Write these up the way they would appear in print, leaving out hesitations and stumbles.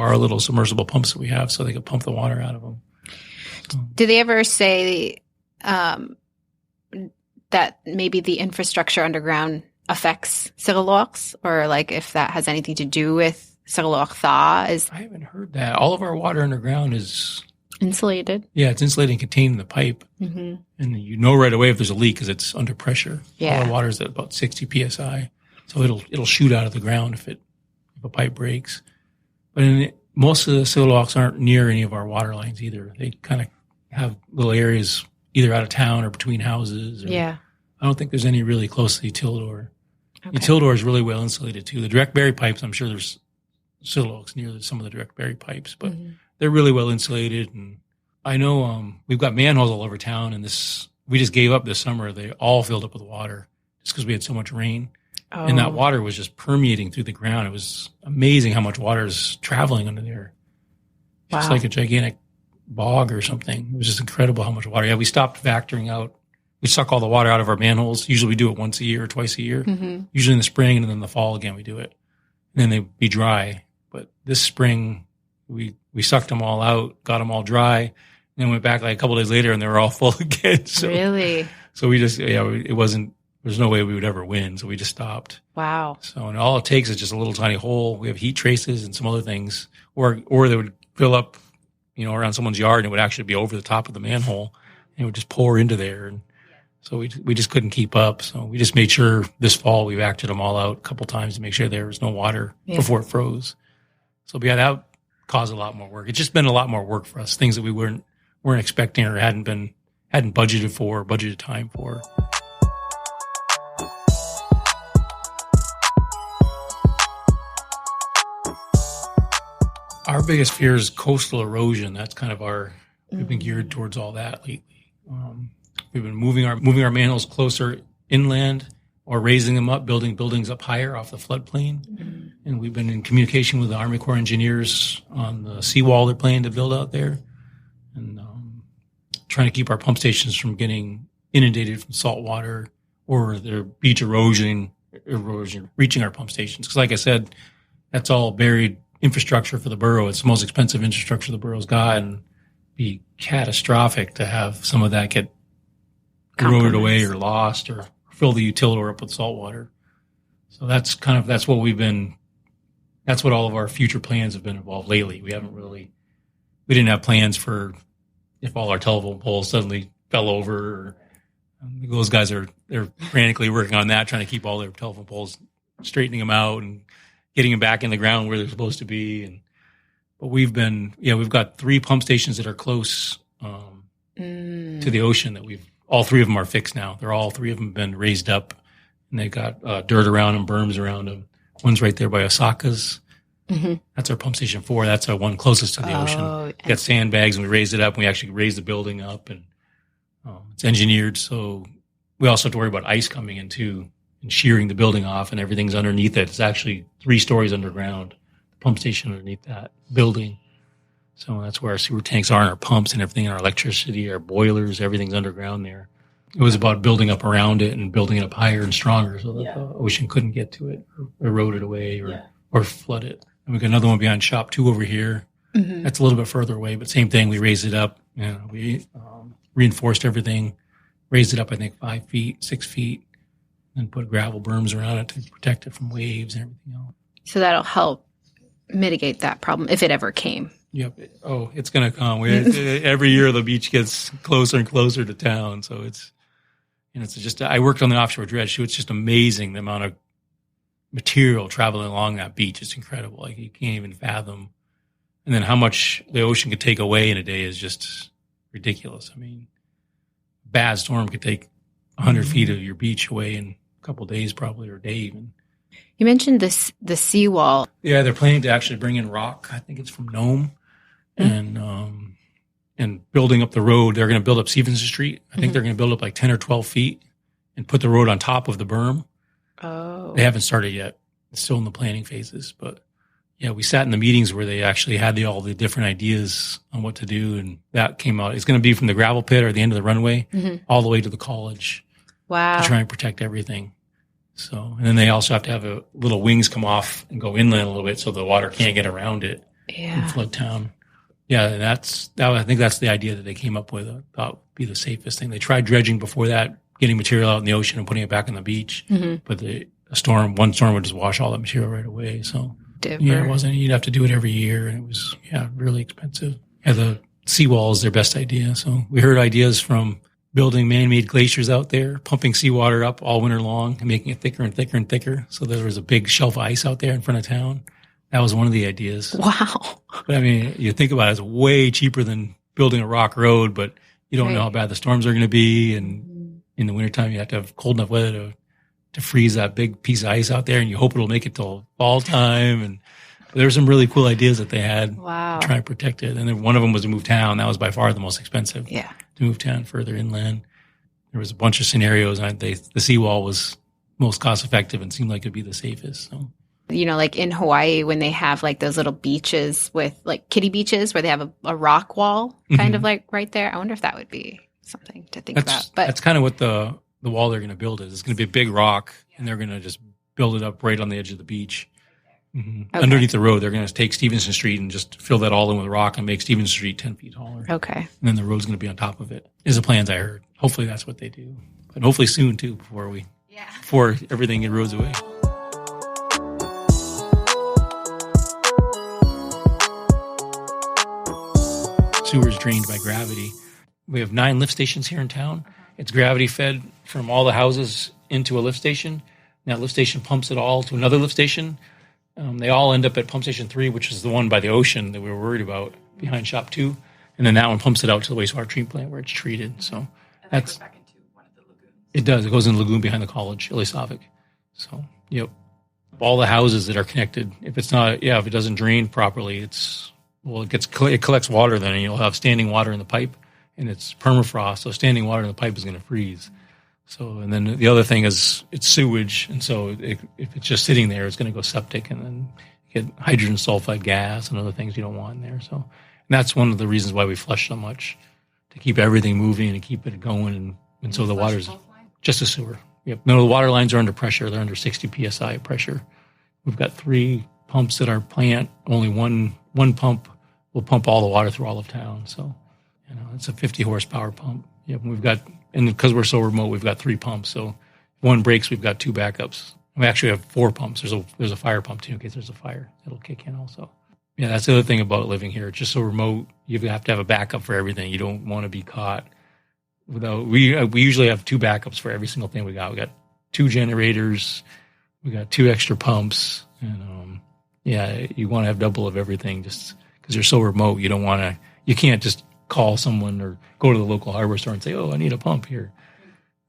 borrow little submersible pumps that we have so they could pump the water out of them. Do they ever say that maybe the infrastructure underground affects Silalox, or like if that has anything to do with Silalox thaw? I haven't heard that. All of our water underground is insulated. Yeah, it's insulated and contained in the pipe. Mm-hmm. And you know right away if there's a leak because it's under pressure. Yeah. All our water is at about 60 psi. So it'll shoot out of the ground if a pipe breaks. But most of the Silalox aren't near any of our water lines either. They kind of have little areas either out of town or between houses. Yeah. I don't think there's any really close to the Utilidor. Okay. Utilidor is really well insulated too. The direct bury pipes, I'm sure there's Silalox near some of the direct bury pipes, but they're really well insulated. And I know we've got manholes all over town, and we just gave up this summer. They all filled up with water just because we had so much rain. Oh. And that water was just permeating through the ground. It was amazing how much water is traveling under there. Wow. It's like a gigantic bog or something. It was just incredible how much water. Yeah, we stopped factoring out. We suck all the water out of our manholes. Usually we do it once a year or twice a year. Mm-hmm. Usually in the spring, and then in the fall again we do it. And then they'd be dry. But this spring we sucked them all out, got them all dry, and then went back like a couple of days later and they were all full again. So, really? So we just, it wasn't, there's no way we would ever win. So we just stopped. Wow. So, and all it takes is just a little tiny hole. We have heat traces and some other things, or they would fill up, around someone's yard, and it would actually be over the top of the manhole, and it would just pour into there. And so we just couldn't keep up. So we just made sure this fall we vacuumed them all out a couple times to make sure there was no water before it froze. So that caused a lot more work. It's just been a lot more work for us, things that we weren't expecting or hadn't budgeted time for. Our biggest fear is coastal erosion. That's kind of we've been geared towards all that lately. We've been moving our manholes closer inland or raising them up, building buildings up higher off the floodplain. Mm-hmm. And we've been in communication with the Army Corps engineers on the seawall they're planning to build out there, and trying to keep our pump stations from getting inundated from salt water or their beach erosion reaching our pump stations. Because like I said, that's all buried infrastructure for the borough. It's the most expensive infrastructure the borough's got, and it'd be catastrophic to have some of that get eroded away or lost or fill the Utilidor up with salt water. So that's what all of our future plans have been involved lately. We didn't have plans for if all our telephone poles suddenly fell over. Or, those guys they're frantically working on that, trying to keep all their telephone poles, straightening them out and getting them back in the ground where they're supposed to be. But we've got 3 pump stations that are close to the ocean that all 3 of them are fixed now. All 3 of them have been raised up, and they've got dirt around them, berms around them. One's right there by Osaka's. Mm-hmm. That's our pump station 4. That's our one closest to the ocean. We got sandbags, and we raised it up, and we actually raised the building up, and it's engineered. So we also have to worry about ice coming in too and shearing the building off, and everything's underneath it. It's actually 3 stories underground, the pump station underneath that building. So that's where our sewer tanks are, and our pumps and everything, and our electricity, our boilers, everything's underground there. It was about building up around it and building it up higher and stronger so that the ocean couldn't get to it or erode it away or flood it. And we got another one behind Shop 2 over here. Mm-hmm. That's a little bit further away, but same thing. We raised it up. We reinforced everything, raised it up, I think, 5 feet, 6 feet, and put gravel berms around it to protect it from waves and everything else. So that'll help mitigate that problem if it ever came. Yep. It's going to come. Every year the beach gets closer and closer to town. So it's just, I worked on the offshore dredge too. It's just amazing the amount of material traveling along that beach. It's incredible. Like you can't even fathom. And then how much the ocean could take away in a day is just ridiculous. I mean, a bad storm could take 100 feet of your beach away in a couple of days probably, or a day even. You mentioned the seawall. Yeah, they're planning to actually bring in rock. I think it's from Nome. And building up the road. They're going to build up Stevenson Street. I think they're going to build up like 10 or 12 feet and put the road on top of the berm. Oh. They haven't started yet. It's still in the planning phases. But yeah, we sat in the meetings where they actually had all the different ideas on what to do. And that came out. It's going to be from the gravel pit or the end of the runway all the way to the college. Wow. To try and protect everything. So, and then they also have to have little wings come off and go inland a little bit so the water can't get around it. Yeah. flood town. Yeah, and I think that's the idea that they came up with. I thought would be the safest thing. They tried dredging before that, getting material out in the ocean and putting it back on the beach. But one storm would just wash all that material right away. So it wasn't. You'd have to do it every year, and it was really expensive. Yeah, the seawall is their best idea. So we heard ideas from building man-made glaciers out there, pumping seawater up all winter long and making it thicker and thicker and thicker. So there was a big shelf of ice out there in front of town. That was one of the ideas. Wow. But I mean, you think about it, it's way cheaper than building a rock road, but you don't know how bad the storms are going to be. And in the wintertime, you have to have cold enough weather to freeze that big piece of ice out there, and you hope it'll make it till fall time. And there were some really cool ideas that they had to try and protect it. And then one of them was to move town. That was by far the most expensive. Yeah. To move town further inland. There was a bunch of scenarios, and the seawall was most cost effective and seemed like it'd be the safest. So. Like in Hawaii, when they have like those little beaches with like kiddie beaches where they have a rock wall kind of like right there. I wonder if that would be something to think about. But that's kind of what the wall they're going to build is. It's going to be a big rock, and they're going to just build it up right on the edge of the beach. Okay. Underneath the road, they're going to take Stevenson Street and just fill that all in with rock and make Stevenson Street 10 feet taller. Okay. And then the road's going to be on top of it, is the plans I heard. Hopefully that's what they do. And hopefully soon, too, before everything erodes away. Sewers drained by gravity. We have 9 lift stations here in town. It's gravity fed from all the houses into a lift station. And that lift station pumps it all to another lift station. They all end up at pump station 3, which is the one by the ocean that we were worried about behind shop 2. And then that one pumps it out to the wastewater treatment plant where it's treated. So that's back into one of the lagoons. It does. It goes in the lagoon behind the college, Utqiagvik. So, all the houses that are connected, if it doesn't drain properly, it collects water then, and you'll have standing water in the pipe, and it's permafrost. So standing water in the pipe is going to freeze. So, and then the other thing is it's sewage, and so if it's just sitting there, it's going to go septic, and then you get hydrogen sulfide gas and other things you don't want in there. So, and that's one of the reasons why we flush so much, to keep everything moving and keep it going, and so the water's just a sewer. Yep. No, the water lines are under pressure. They're under 60 psi pressure. We've got 3 pumps at our plant. Only one pump will pump all the water through all of town. So, it's a 50 horsepower pump. Yep. And because we're so remote, we've got 3 pumps. So if one breaks, we've got 2 backups. We actually have 4 pumps. There's a fire pump too in case there's a fire. It'll kick in also. Yeah, that's the other thing about living here. It's just so remote. You have to have a backup for everything. You don't want to be caught without. We usually have 2 backups for every single thing we got. We got 2 generators. We got 2 extra pumps. And you want to have double of everything just because you're so remote. You can't just call someone or go to the local hardware store and say, "Oh, I need a pump here."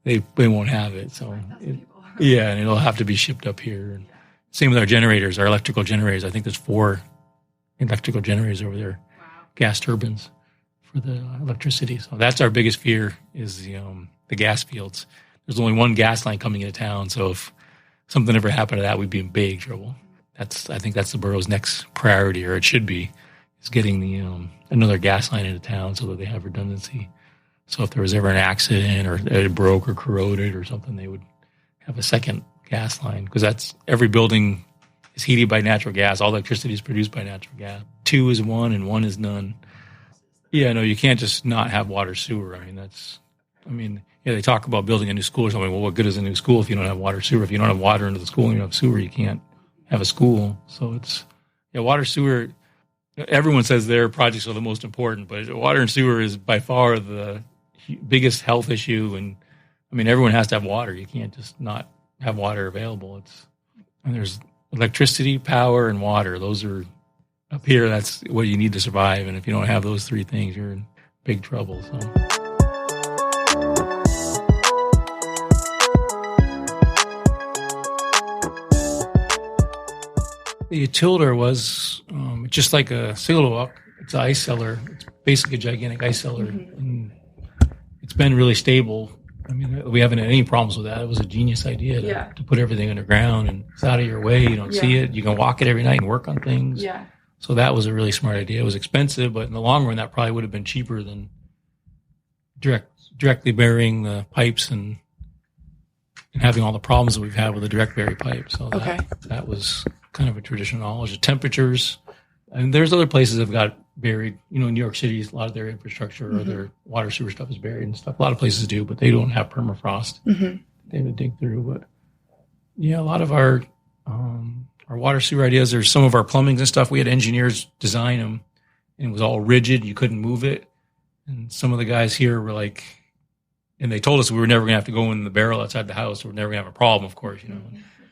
They won't have it. So and it'll have to be shipped up here. And same with our generators, our electrical generators. I think there's 4 electrical generators over there, gas turbines for the electricity. So that's our biggest fear is the gas fields. There's only one gas line coming into town, so if something ever happened to that, we'd be in big trouble. I think that's the borough's next priority, or it should be, is getting the another gas line into town so that they have redundancy. So if there was ever an accident or it broke or corroded or something, they would have a second gas line, because that's every building is heated by natural gas. All electricity is produced by natural gas. 2 is 1 and 1 is none. Yeah, no, you can't just not have water sewer. They talk about building a new school or something. Well, what good is a new school if you don't have water sewer? If you don't have water into the school and you don't have sewer, you can't have a school. So water sewer. Everyone says their projects are the most important, but water and sewer is by far the biggest health issue. And everyone has to have water. You can't just not have water available. And there's electricity, power, and water. Those are up here. That's what you need to survive. And if you don't have those 3 things, you're in big trouble. So. The Utilidor was just like a Sigalowak. It's an ice cellar. It's basically a gigantic ice cellar. Mm-hmm. And it's been really stable. We haven't had any problems with that. It was a genius idea to put everything underground, and it's out of your way. You don't see it. You can walk it every night and work on things. Yeah. So that was a really smart idea. It was expensive, but in the long run, that probably would have been cheaper than directly burying the pipes and having all the problems that we've had with the direct bury pipe. So that was kind of a traditional knowledge. The temperatures, And there's other places that have got buried. New York City, a lot of their infrastructure or their water sewer stuff is buried and stuff. A lot of places do, but they don't have permafrost. They have to dig through. But yeah, a lot of our water sewer ideas, there's some of our plumbings and stuff. We had engineers design them, and it was all rigid. You couldn't move it. And some of the guys here were like, and they told us we were never going to have to go in the barrel outside the house. We're never going to have a problem, of course,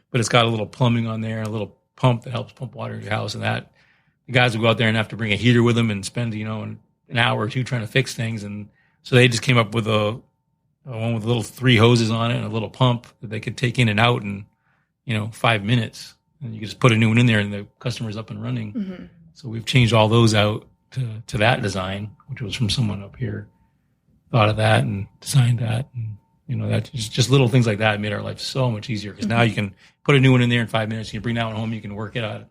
But it's got a little plumbing on there, a little pump that helps pump water in your house, and that the guys would go out there and have to bring a heater with them and spend, an hour or two trying to fix things. And so they just came up with a one with little 3 hoses on it and a little pump that they could take in and out in, 5 minutes. And you could just put a new one in there and the customer's up and running. So we've changed all those out to that design, which was from someone up here. Thought of that and designed that. And, that's just little things like that made our life so much easier, because now you can put a new one in there in 5 minutes. You can bring that one home. You can work at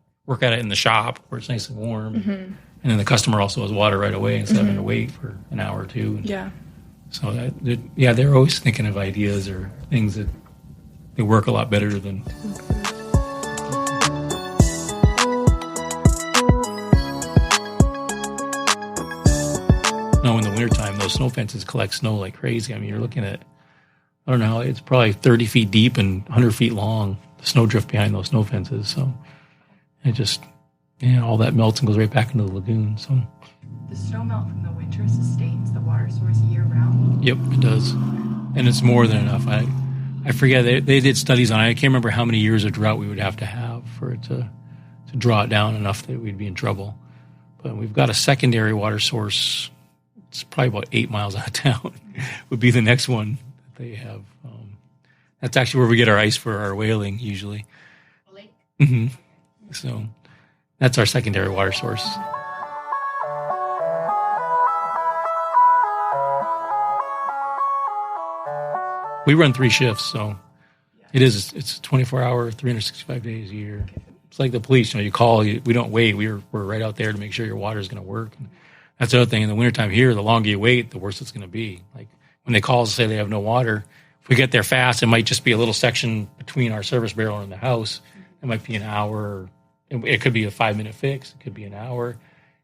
it in the shop where it's nice and warm. And then the customer also has water right away instead of having to wait for an hour or two. And so they're always thinking of ideas or things that they work a lot better than. No, in the wintertime, those snow fences collect snow like crazy. I mean, you're looking at, I don't know, it's probably 30 feet deep and 100 feet long, the snow drift behind those snow fences. So it just, all that melts and goes right back into the lagoon. So the snow melt from the winter sustains the water source year round? Yep, it does. And it's more than enough. I forget, they did studies on it. I can't remember how many years of drought we would have to have for it to draw it down enough that we'd be in trouble. But we've got a secondary water source. It's probably about 8 miles out of town would be the next one that they have. That's actually where we get our ice for our whaling usually. Lake? So that's our secondary water source. We run 3 shifts, so it's a 24-hour, 365 days a year. It's like the police, you call, we don't wait. We're right out there to make sure your water is going to work. And that's the other thing. In the wintertime here, the longer you wait, the worse it's going to be. Like when they call us and say they have no water, if we get there fast, it might just be a little section between our service barrel and the house. It might be an hour. It could be a 5-minute fix. It could be an hour.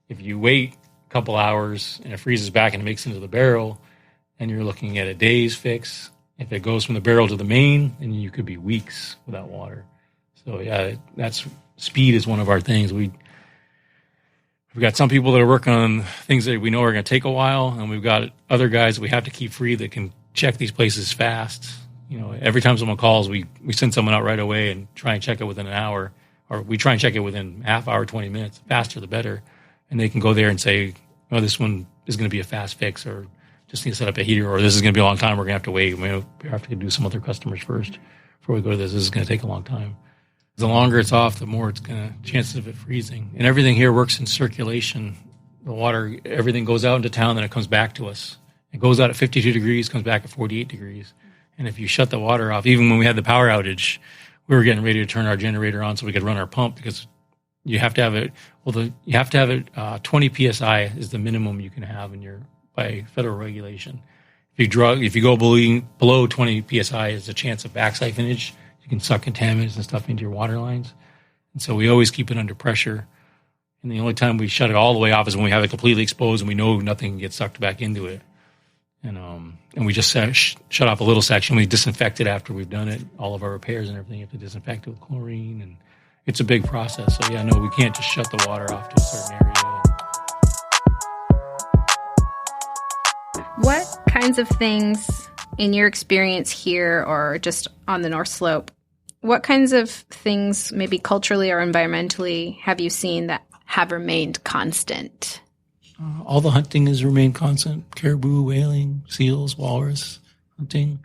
If you wait a couple hours and it freezes back and it makes it into the barrel, and you're looking at a day's fix. If it goes from the barrel to the main, then you could be weeks without water. So speed is one of our things. We've got some people that are working on things that we know are going to take a while, and we've got other guys that we have to keep free that can check these places fast. Every time someone calls, we send someone out right away and try and check it within an hour, or we try and check it within half hour, 20 minutes. The faster, the better. And they can go there and say, oh, this one is going to be a fast fix, or just need to set up a heater, or this is going to be a long time. We're going to have to wait. We have to do some other customers first before we go to this. This is going to take a long time. The longer it's off, the more it's going to chances of it freezing. And everything here works in circulation. The water, everything goes out into town, then it comes back to us. It goes out at 52 degrees, comes back at 48 degrees. And if you shut the water off, even when we had the power outage, we were getting ready to turn our generator on so we could run our pump, because you have to have it. Well, you have to have it. 20 psi is the minimum you can have by federal regulation. If you go below 20 psi, there's a chance of back siphonage. You can suck contaminants and stuff into your water lines. And so we always keep it under pressure. And the only time we shut it all the way off is when we have it completely exposed and we know nothing gets sucked back into it. And we just shut off a little section. We disinfect it after we've done it. All of our repairs and everything, you have to disinfect it with chlorine. And it's a big process. So, we can't just shut the water off to a certain area. What kinds of things, in your experience here or just on the North Slope, what kinds of things, maybe culturally or environmentally, have you seen that have remained constant? All the hunting has remained constant. Caribou, whaling, seals, walrus, hunting.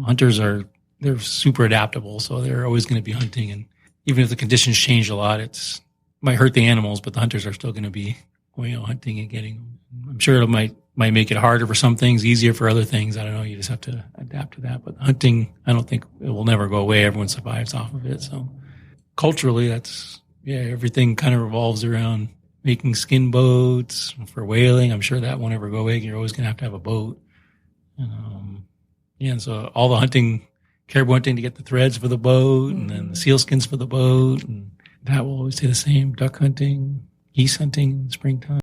Hunters they're super adaptable, so they're always going to be hunting. And even if the conditions change a lot, it might hurt the animals, but the hunters are still going to be hunting and getting them. I'm sure it might make it harder for some things, easier for other things. I don't know. You just have to adapt to that. But hunting, I don't think it will never go away. Everyone survives off of it. So culturally, everything kind of revolves around making skin boats for whaling. I'm sure that won't ever go away. You're always going to have a boat. And so all the hunting, caribou hunting to get the threads for the boat, and then the seal skins for the boat, and that will always stay the same. Duck hunting, geese hunting in the springtime.